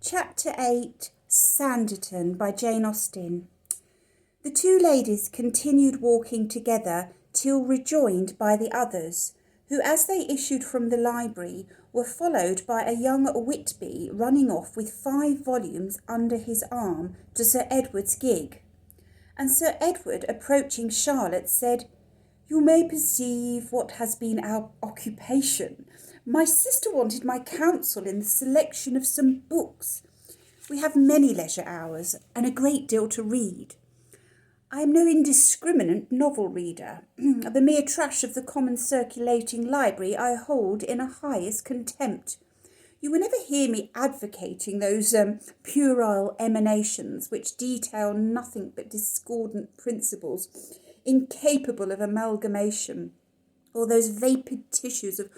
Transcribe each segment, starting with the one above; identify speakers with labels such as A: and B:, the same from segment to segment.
A: Chapter 8, Sanditon by Jane Austen. The two ladies continued walking together till rejoined by the others, who, as they issued from the library, were followed by a young Whitby running off with 5 volumes under his arm to Sir Edward's gig. And Sir Edward, approaching Charlotte, said, "You may perceive what has been our occupation. My sister wanted my counsel in the selection of some books. We have many leisure hours and a great deal to read. I am no indiscriminate novel reader. The mere trash of the common circulating library I hold in a highest contempt. You will never hear me advocating those puerile emanations which detail nothing but discordant principles, incapable of amalgamation, or those vapid tissues of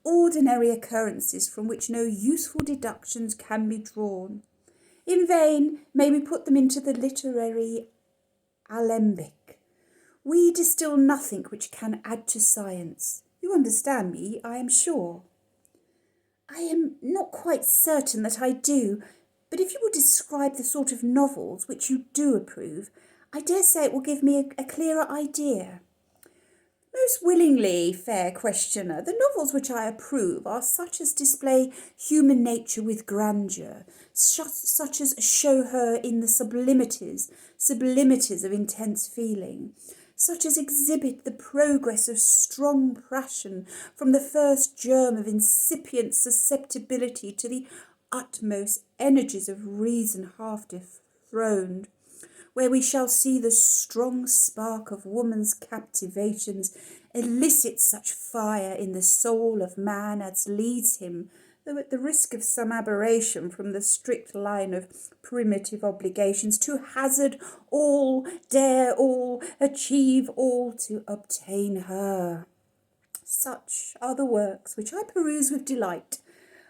A: ordinary occurrences from which no useful deductions can be drawn. In vain may we put them into the literary alembic. We distill nothing which can add to science. You understand me, I am sure." "I am not quite certain that I do, but if you will describe the sort of novels which you do approve, I dare say it will give me a clearer idea." "Most willingly, fair questioner. The novels which I approve are such as display human nature with grandeur, such as show her in the sublimities of intense feeling, such as exhibit the progress of strong passion from the first germ of incipient susceptibility to the utmost energies of reason half dethroned, where we shall see the strong spark of woman's captivations elicit such fire in the soul of man as leads him, though at the risk of some aberration from the strict line of primitive obligations, to hazard all, dare all, achieve all to obtain her. Such are the works which I peruse with delight,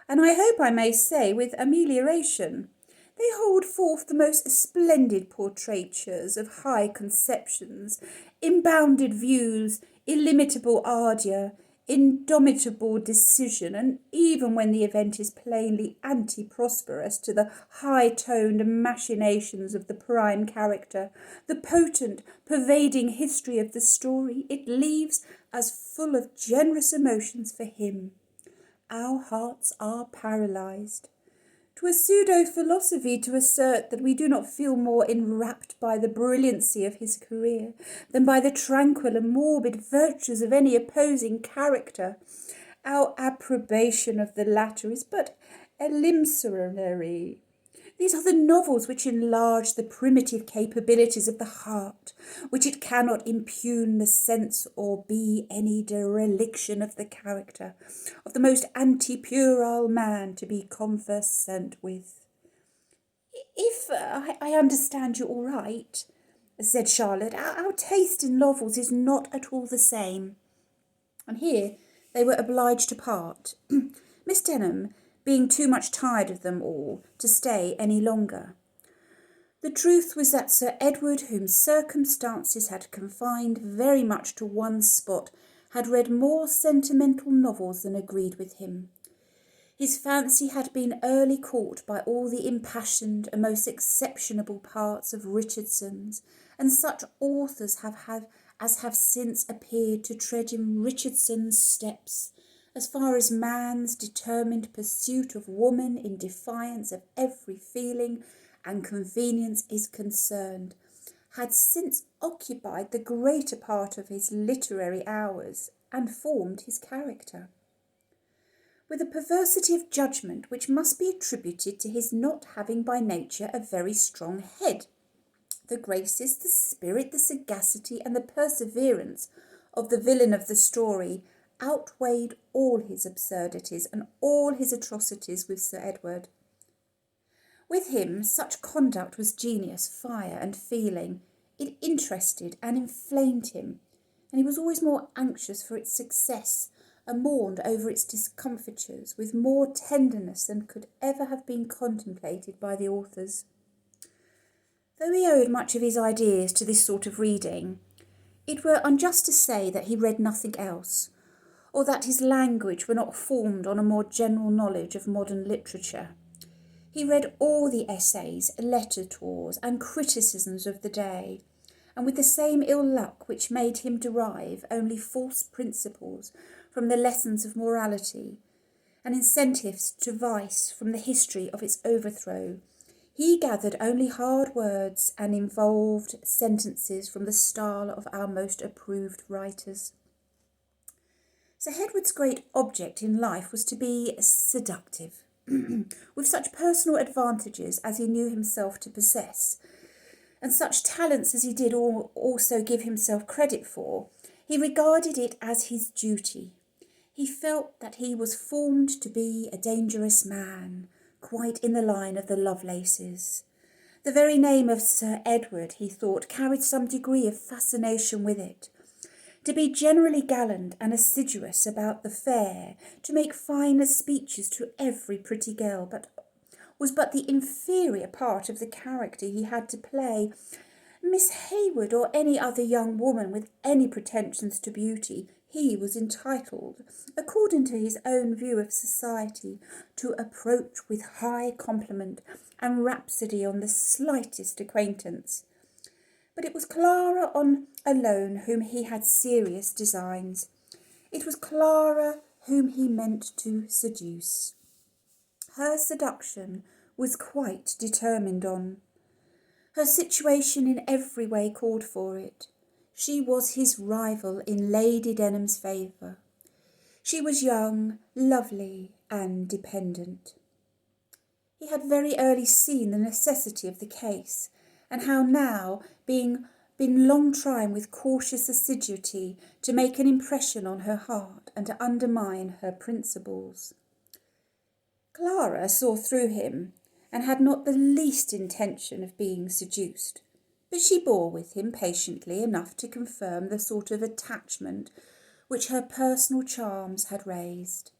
A: and I hope I may say with amelioration. They hold forth the most splendid portraitures of high conceptions, unbounded views, illimitable ardour, indomitable decision, and even when the event is plainly anti-prosperous to the high-toned machinations of the prime character, the potent, pervading history of the story it leaves as full of generous emotions for him. Our hearts are paralysed. 'Twere pseudo-philosophy to assert that we do not feel more enwrapped by the brilliancy of his career than by the tranquil and morbid virtues of any opposing character. Our approbation of the latter is but eleemosynary. These are the novels which enlarge the primitive capabilities of the heart, which it cannot impugn the sense or be any dereliction of the character of the most anti-puerile man to be conversant with." "If I understand you all right," said Charlotte, our taste in novels is not at all the same." And here they were obliged to part, Miss Denham being too much tired of them all to stay any longer. The truth was that Sir Edward, whom circumstances had confined very much to one spot, had read more sentimental novels than agreed with him. His fancy had been early caught by all the impassioned and most exceptionable parts of Richardson's, and such authors as have since appeared to tread in Richardson's steps, as far as man's determined pursuit of woman in defiance of every feeling and convenience is concerned, had since occupied the greater part of his literary hours and formed his character. With a perversity of judgment which must be attributed to his not having by nature a very strong head, the graces, the spirit, the sagacity, and the perseverance of the villain of the story outweighed all his absurdities and all his atrocities with Sir Edward. With him such conduct was genius, fire, and feeling. It interested and inflamed him, and he was always more anxious for its success and mourned over its discomfitures with more tenderness than could ever have been contemplated by the authors. Though he owed much of his ideas to this sort of reading, it were unjust to say that he read nothing else, or that his language were not formed on a more general knowledge of modern literature. He read all the essays, letter tours, and criticisms of the day, and with the same ill luck which made him derive only false principles from the lessons of morality, and incentives to vice from the history of its overthrow, he gathered only hard words and involved sentences from the style of our most approved writers. Sir Edward's great object in life was to be seductive, with such personal advantages as he knew himself to possess, and such talents as he did also give himself credit for. He regarded it as his duty. He felt that he was formed to be a dangerous man, quite in the line of the Lovelaces. The very name of Sir Edward, he thought, carried some degree of fascination with it. To be generally gallant and assiduous about the fair, to make fine speeches to every pretty girl, was but the inferior part of the character he had to play. Miss Hayward or any other young woman with any pretensions to beauty, he was entitled, according to his own view of society, to approach with high compliment and rhapsody on the slightest acquaintance. But it was Clara alone whom he had serious designs. It was Clara whom he meant to seduce. Her seduction was quite determined on. Her situation in every way called for it. She was his rival in Lady Denham's favour. She was young, lovely, and dependent. He had very early seen the necessity of the case, and how now, being been long trying with cautious assiduity to make an impression on her heart and to undermine her principles. Clara saw through him, and had not the least intention of being seduced, but she bore with him patiently enough to confirm the sort of attachment which her personal charms had raised.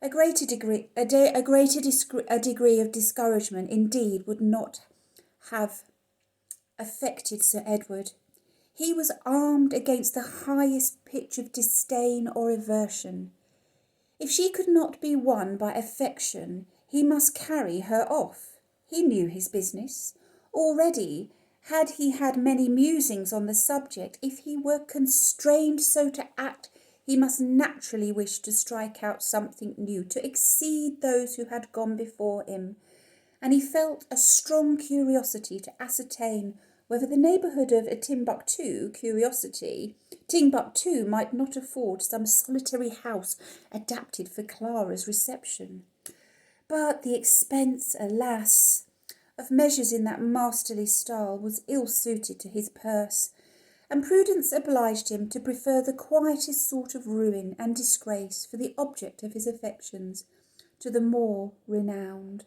A: A degree of discouragement indeed would not have affected Sir Edward. He was armed against the highest pitch of disdain or aversion. If she could not be won by affection, he must carry her off. He knew his business. Already had he had many musings on the subject. If he were constrained so to act, he must naturally wish to strike out something new, to exceed those who had gone before him, and he felt a strong curiosity to ascertain whether the neighbourhood of Timbuktu might not afford some solitary house adapted for Clara's reception. But the expense, alas, of measures in that masterly style was ill suited to his purse, and prudence obliged him to prefer the quietest sort of ruin and disgrace for the object of his affections to the more renowned.